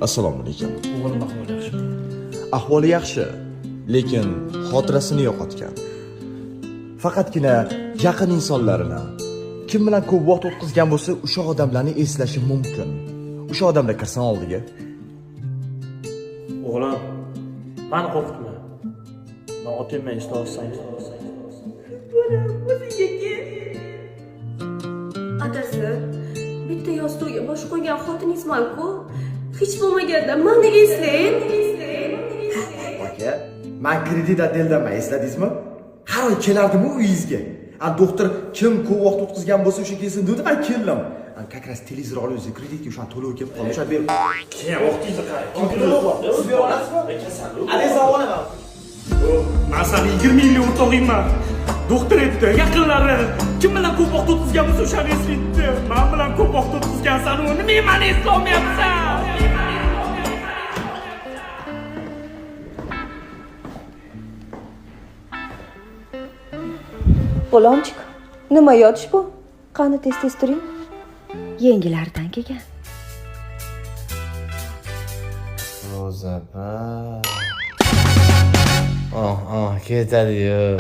Assalomu alaykum. O'g'lim ahvoli yaxshimi? Ahvoli yaxshi, lekin xotirasini yo'qotgan. Faqatgina yaqin insonlarini, kim bilan ko'p vaqt o'tkazgan bo'lsa, o'sha odamlarni eslashi mumkin. O'sha odamlar kirsin oldiga. O'g'lim, meni qo'rqitma. Men otamman, istasangiz. Adasi, bitta yostiqqa bosh qo'ygan xotiningizman-ku. Hech bo'lmaganda meni eslang. Aka, men kredit отделdaman, esladingizmi? Har oy kelardim uyingizga. Doktor kim ko'p vaqt o'tkazgan bo'lsa, o'sha kelsin dedi, men keldim. Как раз televizor olib, kreditga o'sha to'lov kelib qoldi. O'sha berib. Keyin vaqtingizni qarang. Siz bera olasizmi? Adesa olaman. Men seni 20 yillik o'rtog'ingman. Doktor aytdi, yaqinlari kim bilan ko'p vaqt o'tkazgan bo'lsa, o'shani eslaydi. Men bilan ko'p vaqt o'tkazgansan, uni meni eslolmayapsan. G'ulomchik, nima yotish bu? Qani tez turing. Yengilaridan kelgan. Ro'zapa. Ketadi-yu.